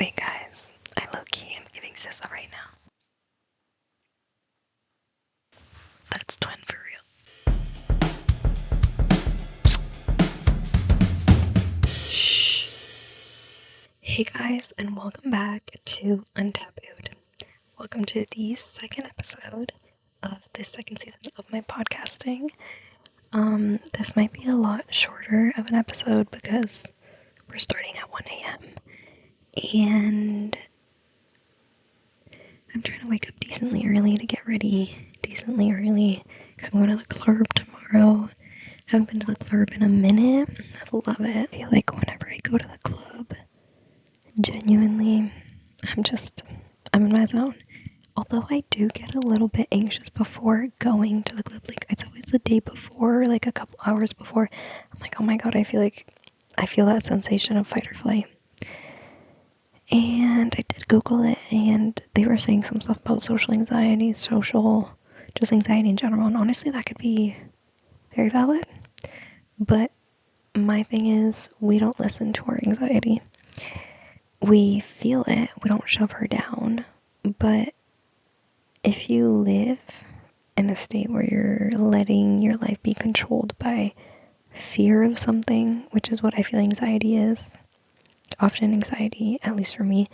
Wait, guys, I low-key am giving sis a right now. That's twin for real. Shh. Hey guys, and welcome back to Untabooed. Welcome to the second episode of the second season of my podcasting. This might be a lot shorter of an episode because we're starting at 1 a.m. and I'm trying to wake up decently early to get ready decently early because I'm going to the club tomorrow. Haven't been to the club in a minute. I love it. I feel like whenever I go to the club, genuinely, I'm in my zone. Although I do get a little bit anxious before going to the club. Like, it's always the day before, like a couple hours before. I'm like, oh my god, I feel that sensation of fight or flight. And I did Google it, and they were saying some stuff about social anxiety, just anxiety in general. And honestly, that could be very valid. But my thing is, we don't listen to our anxiety. We feel it, we don't shove her down. But if you live in a state where you're letting your life be controlled by fear of something, which is what I feel anxiety is, often anxiety, at least for me,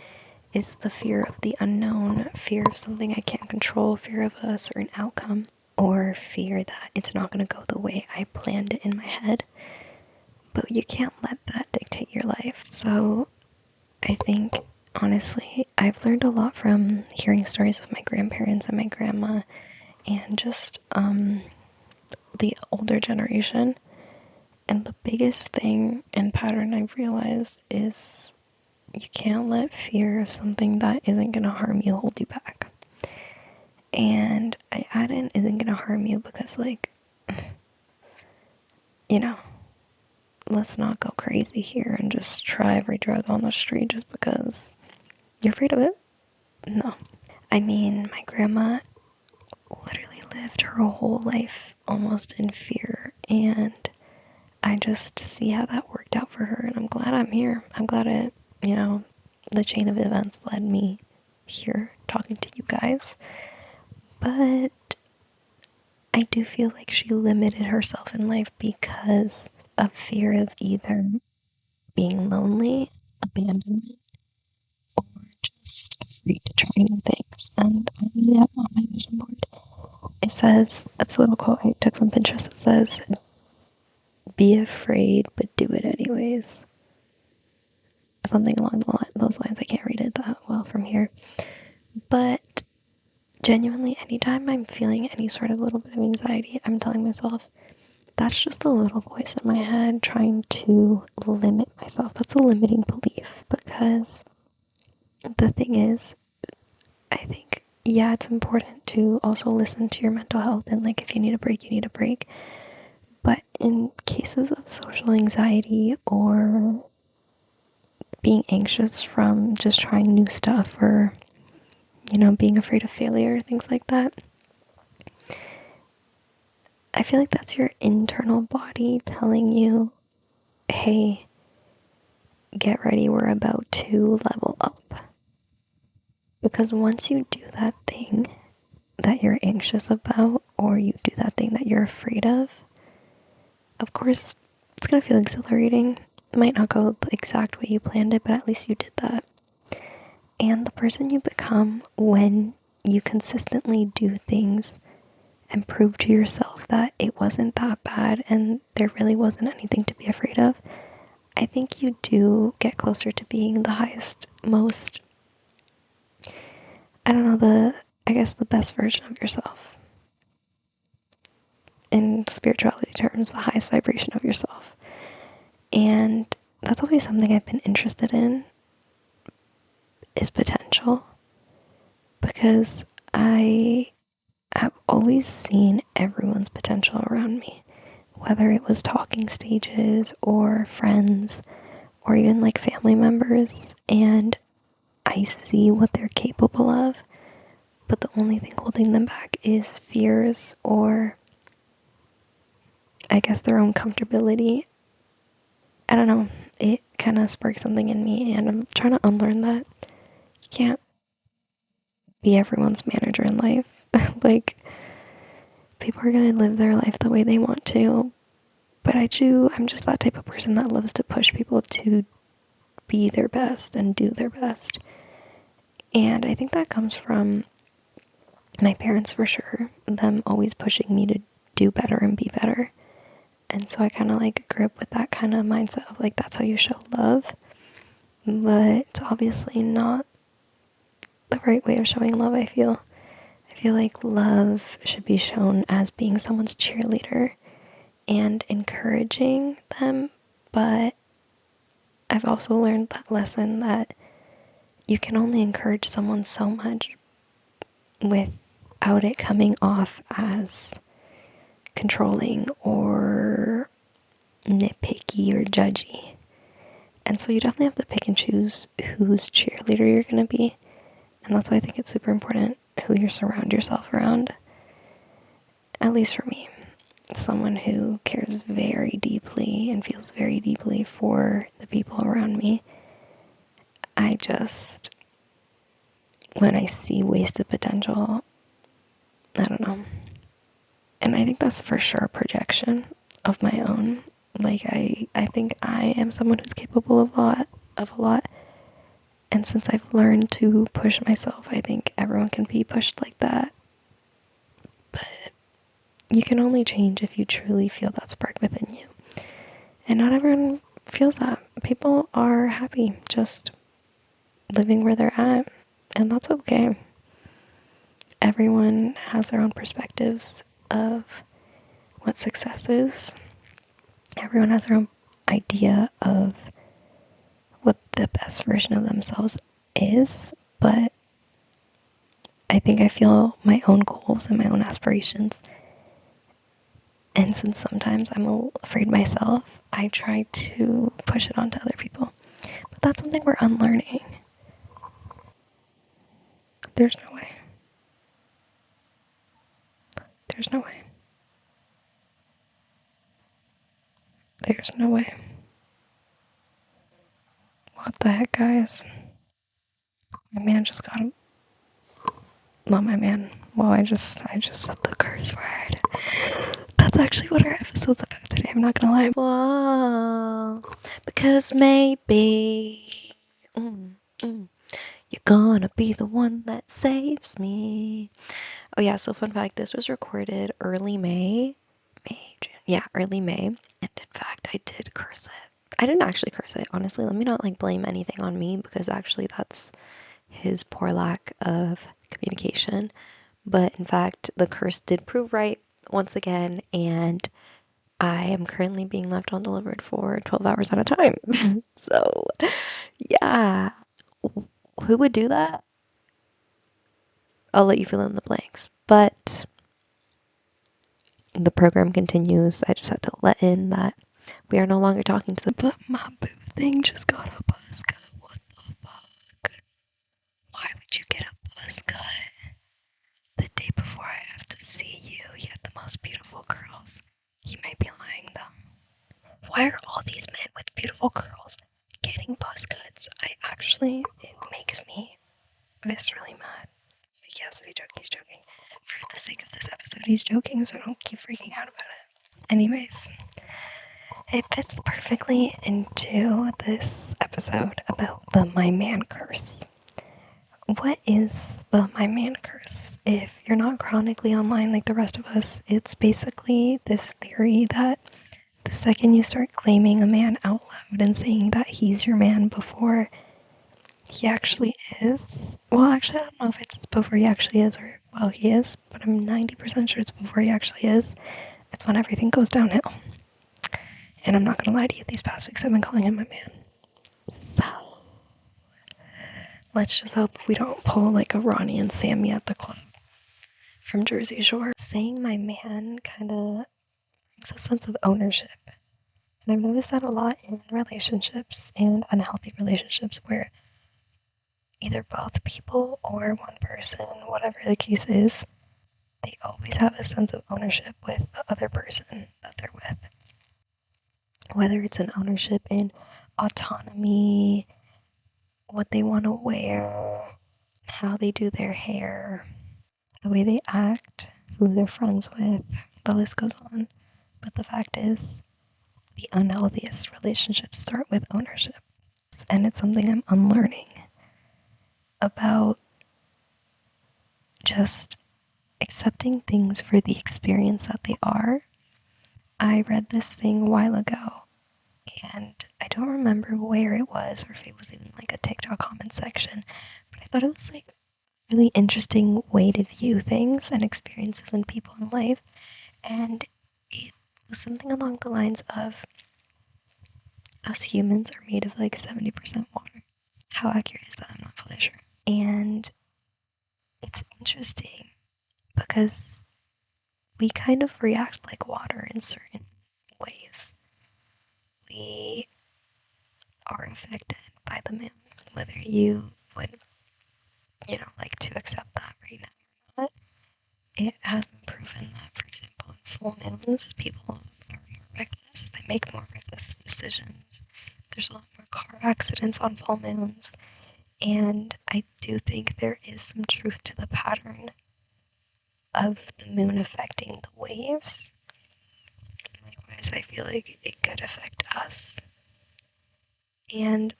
is the fear of the unknown, fear of something I can't control, fear of a certain outcome, or fear that it's not going to go the way I planned it in my head. But you can't let that dictate your life. So I think, honestly, I've learned a lot from hearing stories of my grandparents and my grandma and just the older generation. And the biggest thing and pattern I've realized is you can't let fear of something that isn't going to harm you hold you back. And I add in isn't going to harm you because, like, let's not go crazy here and just try every drug on the street just because you're afraid of it. No. I mean, my grandma literally lived her whole life almost in fear, and I just see how that worked out for her, and I'm glad I'm here. I'm glad the chain of events led me here talking to you guys. But I do feel like she limited herself in life because of fear of either being lonely, abandonment, or just afraid to try new things. And I literally have on my vision board. It says, it's a little quote I took from Pinterest. It says, be afraid, but do it anyways. Something along those lines. I can't read it that well from here. But genuinely, anytime I'm feeling any sort of little bit of anxiety, I'm telling myself, that's just a little voice in my head trying to limit myself. That's a limiting belief, because the thing is, I think, yeah, it's important to also listen to your mental health, and like, if you need a break, you need a break. But in cases of social anxiety or being anxious from just trying new stuff, or being afraid of failure, things like that, I feel like that's your internal body telling you, hey, get ready, we're about to level up. Because once you do that thing that you're anxious about, or you do that thing that you're afraid of course, it's going to feel exhilarating. It might not go the exact way you planned it, but at least you did that. And the person you become when you consistently do things and prove to yourself that it wasn't that bad and there really wasn't anything to be afraid of, I think you do get closer to being the highest, most, the best version of yourself. In spirituality terms, the highest vibration of yourself. And that's always something I've been interested in, is potential. Because I have always seen everyone's potential around me. Whether it was talking stages or friends or even like family members, and I see what they're capable of, but the only thing holding them back is fears, or I guess their own comfortability. I don't know, it kind of sparked something in me, and I'm trying to unlearn that. You can't be everyone's manager in life. Like, people are gonna live their life the way they want to, but I'm just that type of person that loves to push people to be their best and do their best. And I think that comes from my parents for sure, them always pushing me to do better and be better. And so I kind of like grew up with that kind of mindset of like, that's how you show love. But it's obviously not the right way of showing love, I feel. I feel like love should be shown as being someone's cheerleader and encouraging them. But I've also learned that lesson that you can only encourage someone so much without it coming off as controlling or nitpicky or judgy. And so you definitely have to pick and choose whose cheerleader you're going to be. And that's why I think it's super important who you surround yourself around. At least for me, someone who cares very deeply and feels very deeply for the people around me. When I see wasted potential, I don't know. And I think that's for sure a projection of my own. Like, I think I am someone who's capable of a lot. And since I've learned to push myself, I think everyone can be pushed like that. But you can only change if you truly feel that spark within you. And not everyone feels that. People are happy just living where they're at, and that's okay. Everyone has their own perspectives of what success is. Everyone has their own idea of what the best version of themselves is, but I think I feel my own goals and my own aspirations. And since sometimes I'm afraid myself, I try to push it onto other people. But that's something we're unlearning. There's no way. There's no way. There's no way. What the heck, guys? My man just got him. Not my man. Well, I just said the curse word. That's actually what our episode's about today. I'm not gonna lie. Whoa. Because maybe you're gonna be the one that saves me. Oh yeah, so fun fact, this was recorded early May. June. Yeah, early May. And in fact, I did curse it. I didn't actually curse it, honestly. Let me not like blame anything on me because actually that's his poor lack of communication. But in fact, the curse did prove right once again, and I am currently being left undelivered for 12 hours at a time. So, yeah. Who would do that? I'll let you fill in the blanks. But the program continues. I just had to let in that we are no longer talking to them. But my boo thing just got a buzz cut. What the fuck? Why would you get a buzz cut the day before I have to see you? You had the most beautiful curls. He might be lying though. Why are all these men with beautiful curls getting buzz cuts? It makes me viscerally mad. But yes, he's joking. For the sake of this episode, he's joking, so don't keep freaking out about it. Anyways, it fits perfectly into this episode about the my man curse. What is the my man curse? If you're not chronically online like the rest of us, it's basically this theory that the second you start claiming a man out loud and saying that he's your man before he actually is, well, actually, I don't know if it's before he actually is or while he is, but I'm 90% sure it's before he actually is. It's when everything goes downhill. And I'm not gonna lie to you, these past weeks I've been calling him my man. So, let's just hope we don't pull like a Ronnie and Sammy at the club from Jersey Shore. Saying my man kind of makes a sense of ownership. And I've noticed that a lot in relationships and unhealthy relationships where either both people or one person, whatever the case is, they always have a sense of ownership with the other person that they're with. Whether it's an ownership in autonomy, what they want to wear, how they do their hair, the way they act, who they're friends with, the list goes on. But the fact is, the unhealthiest relationships start with ownership. And it's something I'm unlearning about just accepting things for the experience that they are. I read this thing a while ago, and I don't remember where it was or if it was in like a TikTok comment section, but I thought it was like a really interesting way to view things and experiences and people in life. And it was something along the lines of us humans are made of like 70% water. How accurate is that? I'm not fully sure. And it's interesting because we kind of react like water in certain ways. We are affected by the moon, whether you would, like to accept that right now or not. It has been proven that, for example, in full moons, people are more reckless. They make more reckless decisions. There's a lot more car accidents on full moons. And I do think there is some truth to the pattern of the moon affecting the waves. Likewise, I feel like it could affect us. And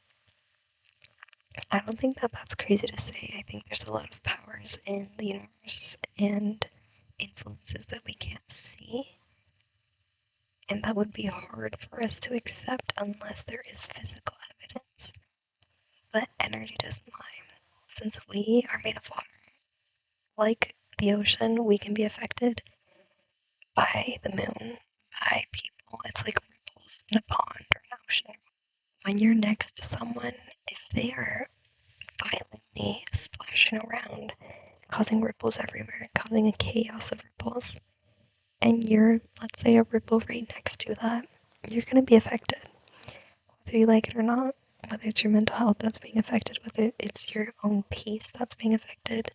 I don't think that that's crazy to say. I think there's a lot of powers in the universe and influences that we can't see. And that would be hard for us to accept unless there is physical evidence. But energy doesn't lie. Since we are made of water, like the ocean, we can be affected by the moon, by people. It's like ripples in a pond or an ocean. When you're next to someone, if they are violently splashing around, causing ripples everywhere, causing a chaos of ripples, and you're, let's say, a ripple right next to that, you're going to be affected. Whether you like it or not, whether it's your mental health that's being affected, whether it's your own peace that's being affected,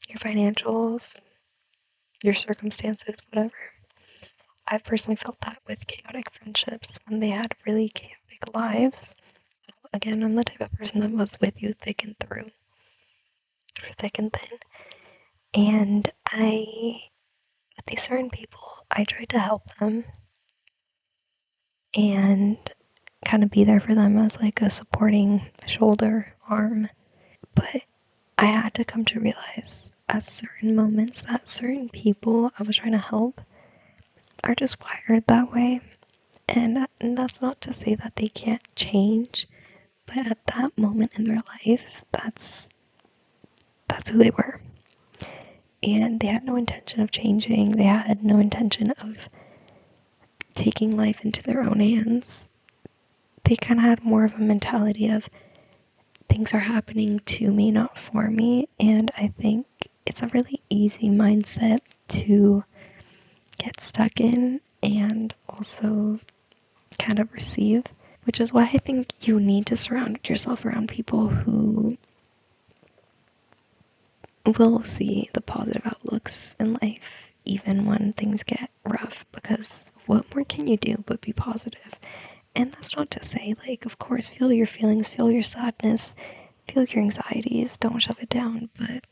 your financials, your circumstances, whatever. I've personally felt that with chaotic friendships when they had really chaotic lives. Again, I'm the type of person that was with you thick and through thick and thin. And with these certain people, I tried to help them and kind of be there for them as like a supporting shoulder, arm. But I had to come to realize at certain moments that certain people I was trying to help are just wired that way. And that's not to say that they can't change, but at that moment in their life, that's who they were. And they had no intention of changing. They had no intention of taking life into their own hands. They kind of had more of a mentality of things are happening to me, not for me. And I think it's a really easy mindset to get stuck in and also kind of receive, which is why I think you need to surround yourself around people who will see the positive outlooks in life even when things get rough, because what more can you do but be positive? And that's not to say, like, of course, feel your feelings, feel your sadness, feel your anxieties, don't shove it down, but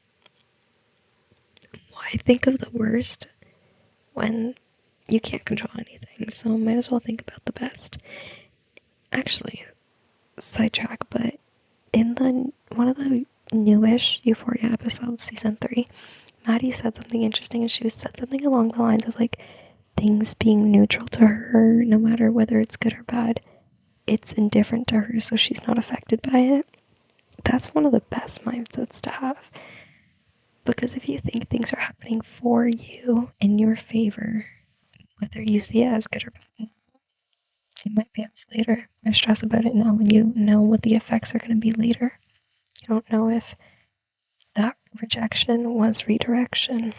why think of the worst when you can't control anything? So might as well think about the best. Actually, sidetrack, but in one of the newish Euphoria episodes, season 3, Maddie said something interesting, and she said something along the lines of like things being neutral to her, no matter whether it's good or bad. It's indifferent to her, so she's not affected by it. That's one of the best mindsets to have. Because if you think things are happening for you in your favor, whether you see it as good or bad, it might be off later. I stress about it now when you don't know what the effects are going to be later. You don't know if that rejection was redirection.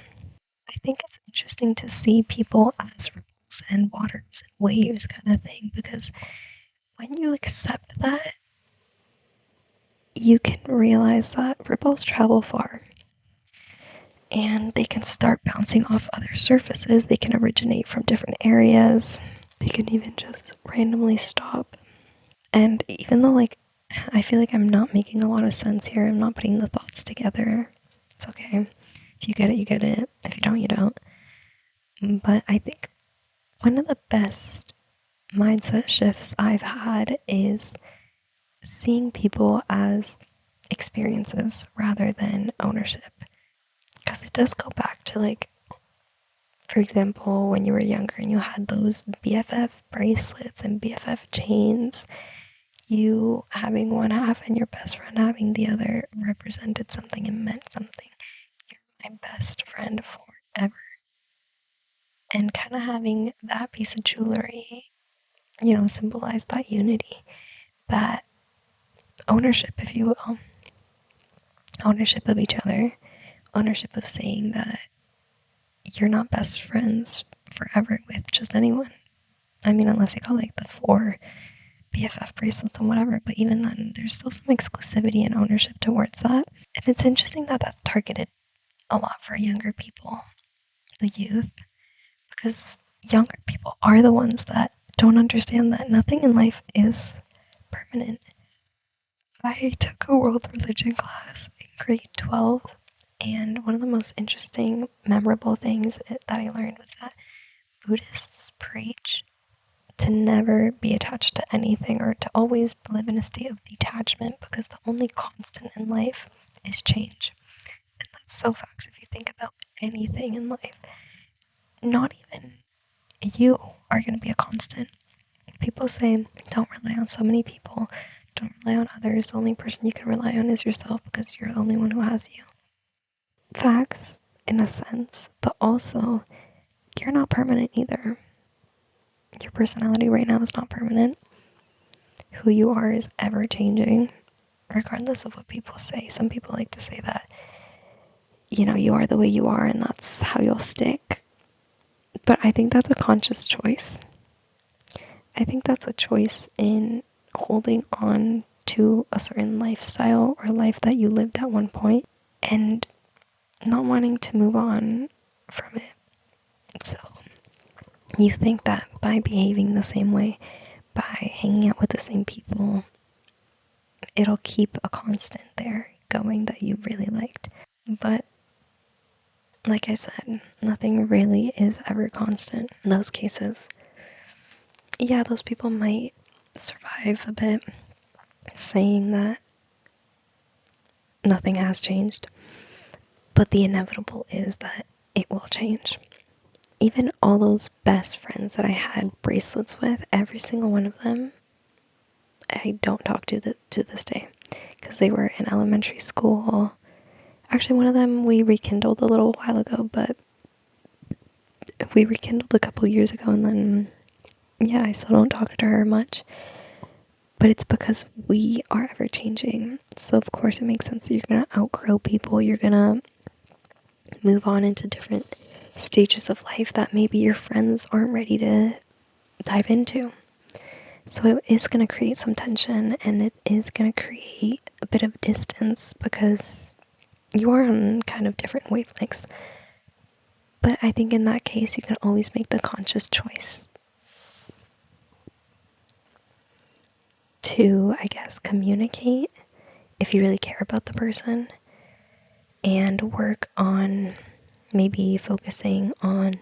I think it's interesting to see people as ripples and waters and waves kind of thing, because when you accept that, you can realize that ripples travel far and they can start bouncing off other surfaces. They can originate from different areas. They can even just randomly stop. And even though, like, I feel like I'm not making a lot of sense here. I'm not putting the thoughts together. It's okay. If you get it, you get it. If you don't, you don't. But I think one of the best mindset shifts I've had is seeing people as experiences rather than ownership. Because it does go back to, like, for example, when you were younger and you had those BFF bracelets and BFF chains, you having one half and your best friend having the other represented something and meant something. You're my best friend forever. And kind of having that piece of jewelry, symbolize that unity, that ownership, if you will, ownership of each other, ownership of saying that you're not best friends forever with just anyone. I mean, unless you got like the 4 BFF bracelets and whatever, but even then, there's still some exclusivity and ownership towards that. And it's interesting that that's targeted a lot for younger people, the youth, because younger people are the ones that don't understand that nothing in life is permanent. I took a world religion class in grade 12, and one of the most interesting, memorable things that I learned was that Buddhists preach to never be attached to anything or to always live in a state of detachment because the only constant in life is change. And that's so facts if you think about anything in life. Not even you are going to be a constant. People say don't rely on so many people, don't rely on others. The only person you can rely on is yourself because you're the only one who has you. Facts, in a sense, but also you're not permanent either. Your personality right now is not permanent. Who you are is ever changing, regardless of what people say. Some people like to say that, you are the way you are and that's how you'll stick. But I think that's a conscious choice. I think that's a choice in holding on to a certain lifestyle or life that you lived at one point and not wanting to move on from it. So you think that by behaving the same way, by hanging out with the same people, it'll keep a constant there going that you really liked. But like I said, nothing really is ever constant in those cases. Yeah, those people might survive a bit saying that nothing has changed, but the inevitable is that it will change. Even all those best friends that I had bracelets with, every single one of them, I don't talk to this day because they were in elementary school. Actually, one of them we rekindled a little while ago, but we rekindled a couple years ago, and then yeah, I still don't talk to her much. But it's because we are ever changing. So of course it makes sense that you're gonna outgrow people. You're gonna move on into different stages of life that maybe your friends aren't ready to dive into. So it is going to create some tension and it is going to create a bit of distance because you are on kind of different wavelengths. But I think in that case, you can always make the conscious choice to, I guess, communicate if you really care about the person and work on maybe focusing on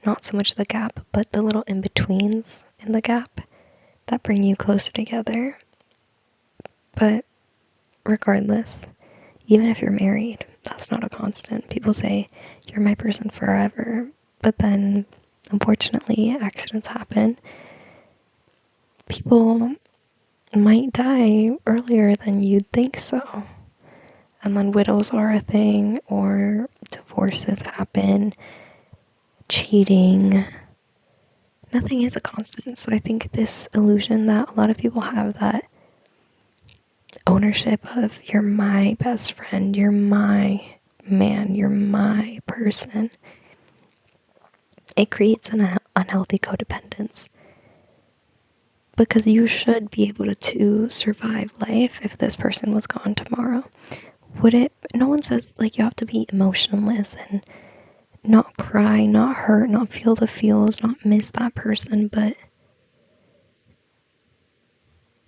not so much the gap, but the little in-betweens in the gap that bring you closer together. But regardless, even if you're married, that's not a constant. People say, you're my person forever. But then, unfortunately, accidents happen. People might die earlier than you'd think so. And then widows are a thing, or divorces happen, cheating. Nothing is a constant. So I think this illusion that a lot of people have that ownership of you're my best friend, you're my man, you're my person, it creates an unhealthy codependence. Because you should be able to survive life if this person was gone tomorrow. Would it? No one says like you have to be emotionless and not cry, not hurt, not feel the feels, not miss that person, but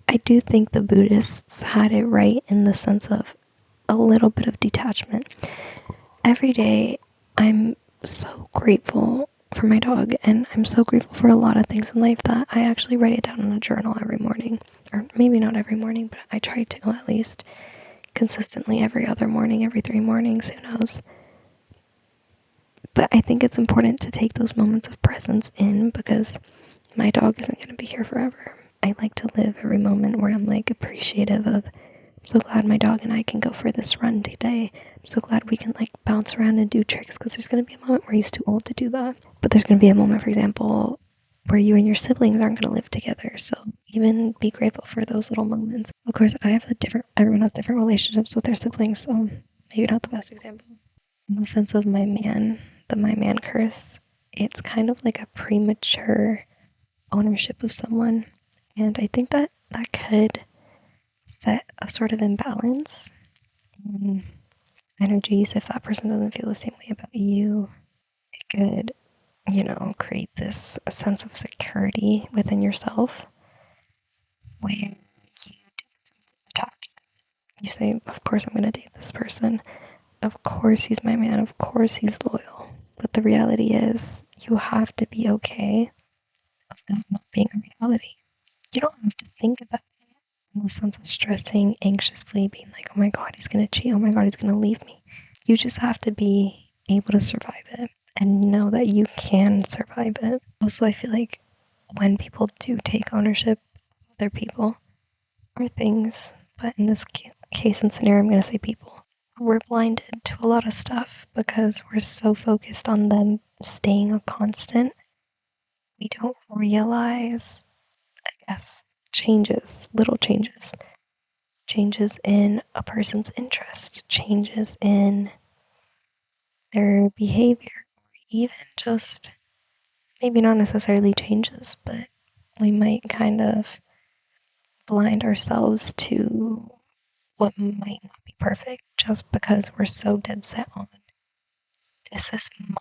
I do think the Buddhists had it right in the sense of a little bit of detachment. Every day, I'm so grateful for my dog, and I'm so grateful for a lot of things in life that I actually write it down in a journal every morning. Or maybe not every morning, but I try to at least consistently every other morning, every 3 mornings, who knows. But I think it's important to take those moments of presence in because my dog isn't going to be here forever. I like to live every moment where I'm like appreciative of, I'm so glad my dog and I can go for this run today. I'm so glad we can like bounce around and do tricks because there's going to be a moment where he's too old to do that. But there's going to be a moment, for example, where you and your siblings aren't going to live together. So even be grateful for those little moments. Of course, everyone has different relationships with their siblings, so maybe not the best example. In the sense of the my man curse, it's kind of like a premature ownership of someone. And I think that that could set a sort of imbalance in energies if that person doesn't feel the same way about you. It could, create this sense of security within yourself where you attach. You say, of course I'm going to date this person. Of course he's my man. Of course he's loyal. But the reality is, you have to be okay of that not being a reality. You don't have to think about it in the sense of stressing, anxiously, being like, oh my God, he's going to cheat. Oh my God, he's going to leave me. You just have to be able to survive it and know that you can survive it. Also, I feel like when people do take ownership of other people or things, but in this case and scenario, I'm going to say people, we're blinded to a lot of stuff because we're so focused on them staying a constant. We don't realize, I guess, little changes in a person's interest, changes in their behavior, even just maybe not necessarily changes, but we might kind of blind ourselves to what might not be perfect just because we're so dead set on this is mine.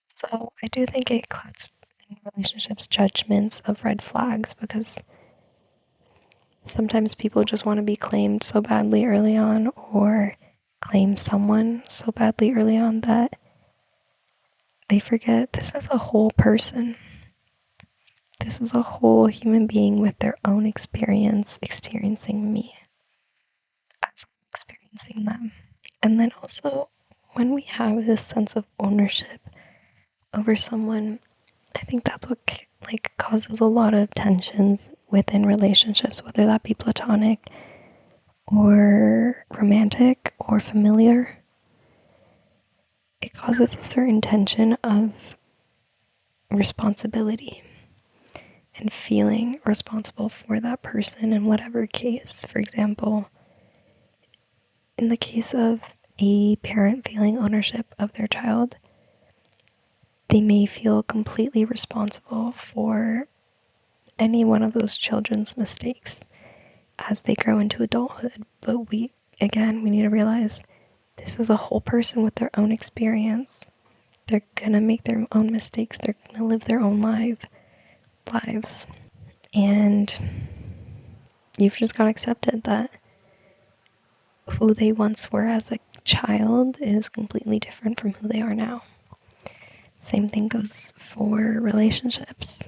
So I do think it clouds in relationships judgments of red flags because sometimes people just want to be claimed so badly early on or claim someone so badly early on that they forget this is a whole person. This is a whole human being with their own experience experiencing me as I'm experiencing them. And then also, when we have this sense of ownership over someone, I think that's what like causes a lot of tensions within relationships, whether that be platonic or romantic or familiar. It causes a certain tension of responsibility and feeling responsible for that person in whatever case. For example, in the case of a parent feeling ownership of their child, they may feel completely responsible for any one of those children's mistakes as they grow into adulthood. But we need to realize this is a whole person with their own experience. They're gonna make their own mistakes. They're gonna live their own lives. And you've just got to accept it that who they once were as a child is completely different from who they are now. Same thing goes for relationships.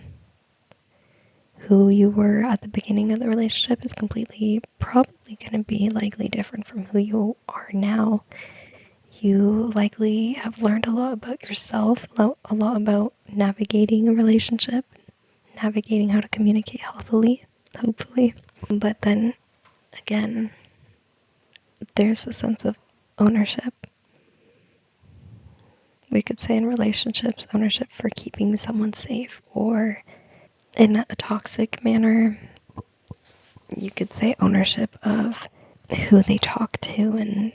Who you were at the beginning of the relationship is probably going to be likely different from who you are now. You likely have learned a lot about yourself, a lot about navigating a relationship, navigating how to communicate healthily, hopefully. But then again, there's a sense of ownership. We could say in relationships, ownership for keeping someone safe, or in a toxic manner, you could say ownership of who they talk to and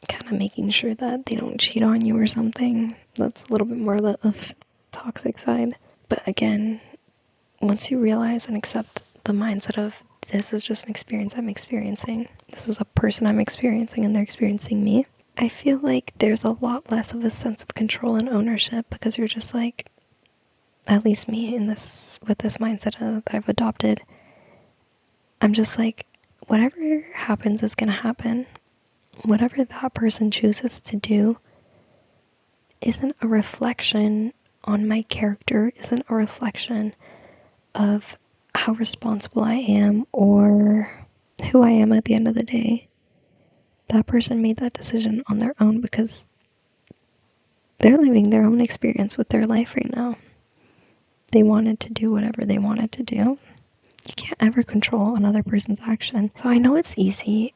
kind of making sure that they don't cheat on you or something. That's a little bit more of toxic side. But again, once you realize and accept the mindset of this is just an experience I'm experiencing, this is a person I'm experiencing and they're experiencing me, I feel like there's a lot less of a sense of control and ownership because you're just like, at least me with this mindset that I've adopted, I'm just like, whatever happens is gonna happen. Whatever that person chooses to do isn't a reflection on my character, isn't a reflection of how responsible I am or who I am at the end of the day. That person made that decision on their own because they're living their own experience with their life right now. They wanted to do whatever they wanted to do. You can't ever control another person's action. So I know it's easy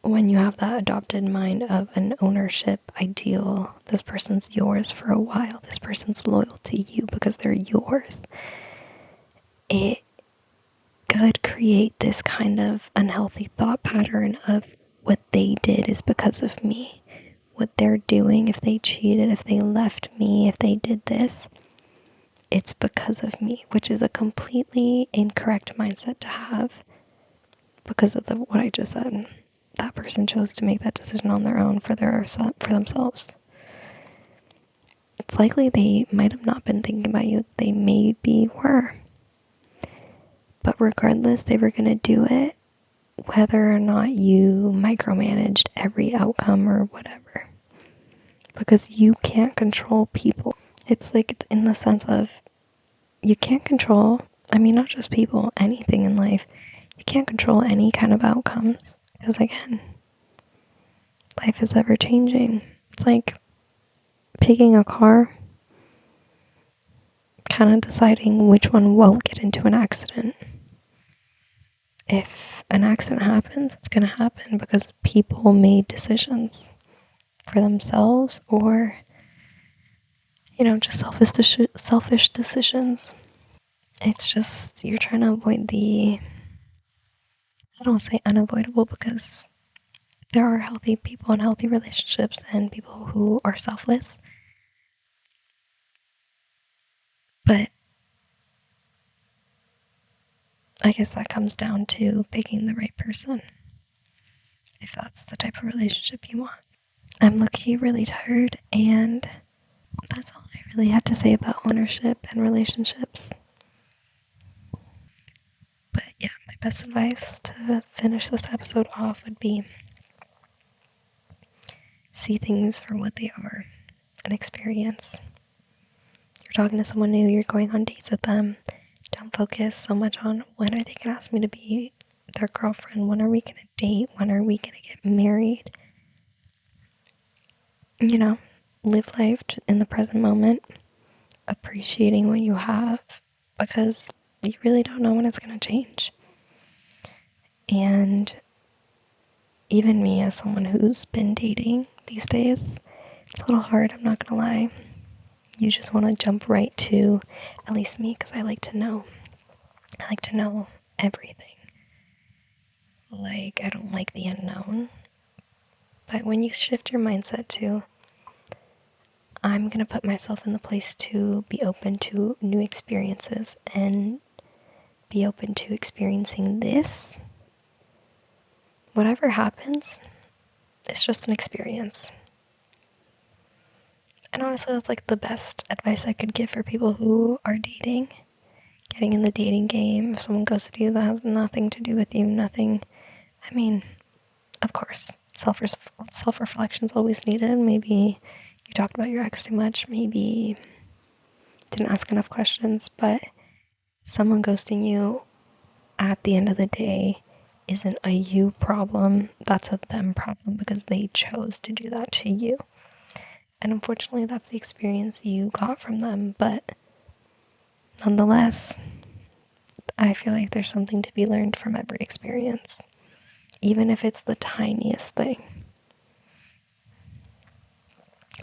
when you have that adopted mind of an ownership ideal. This person's yours for a while. This person's loyal to you because they're yours. It could create this kind of unhealthy thought pattern of what they did is because of me. What they're doing, if they cheated, if they left me, if they did this, it's because of me, which is a completely incorrect mindset to have because of what I just said. That person chose to make that decision on their own for themselves. It's likely they might have not been thinking about you. They maybe were. But regardless, they were going to do it whether or not you micromanaged every outcome or whatever. Because you can't control people. It's like in the sense of you can't control, I mean, not just people, anything in life. You can't control any kind of outcomes. Because again, life is ever changing. It's like picking a car, kind of deciding which one won't get into an accident. If an accident happens, it's going to happen because people made decisions for themselves or, just selfish decisions. It's just, you're trying to avoid I don't say unavoidable because there are healthy people and healthy relationships and people who are selfless. But I guess that comes down to picking the right person, if that's the type of relationship you want. I'm low-key really tired, and that's all I really have to say about ownership and relationships. But yeah, my best advice to finish this episode off would be see things for what they are, an experience. You're talking to someone new, you're going on dates with them. Don't focus so much on when are they going to ask me to be their girlfriend, when are we going to date, when are we going to get married. Live life in the present moment, appreciating what you have because you really don't know when it's going to change. And even me, as someone who's been dating these days, it's a little hard, I'm not going to lie. You just want to jump right to, at least me, because I like to know. I like to know everything. Like, I don't like the unknown. But when you shift your mindset to, I'm going to put myself in the place to be open to new experiences and be open to experiencing this, whatever happens, it's just an experience. And honestly, that's like the best advice I could give for people who are dating, getting in the dating game. If someone goes to you that has nothing to do with you, nothing, I mean, of course, self-reflection is always needed. Maybe you talked about your ex too much, maybe didn't ask enough questions, but someone ghosting you at the end of the day isn't a you problem, that's a them problem because they chose to do that to you. And unfortunately, that's the experience you got from them, but nonetheless, I feel like there's something to be learned from every experience, even if it's the tiniest thing.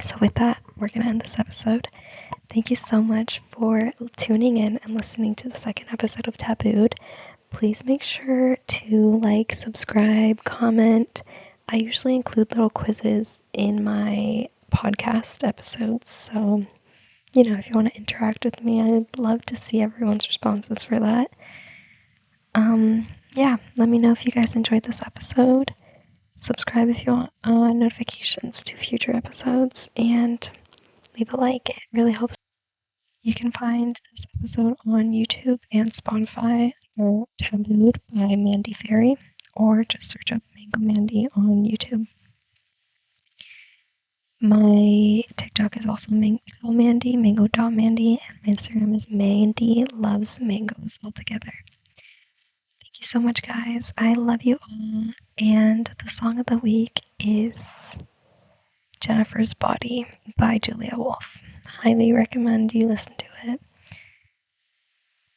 So with that, we're going to end this episode. Thank you so much for tuning in and listening to the second episode of Tabooed. Please make sure to like, subscribe, comment. I usually include little quizzes in my podcast episodes. So, if you want to interact with me, I'd love to see everyone's responses for that. Yeah, let me know if you guys enjoyed this episode. Subscribe if you want notifications to future episodes and leave a like. It really helps. You can find this episode on YouTube and Spotify under Tabooed by Mandy Fairy, or just search up Mango Mandy on YouTube. My TikTok is also Mango Mandy, mango.mandy, and my Instagram is Mandy Loves Mangoes altogether. Thank you so much, guys. I love you all. And the song of the week is Jennifer's Body by Julia Wolf. Highly recommend you listen to it.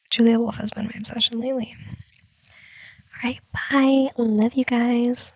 Julia Wolf has been my obsession lately. Alright, bye. Love you guys.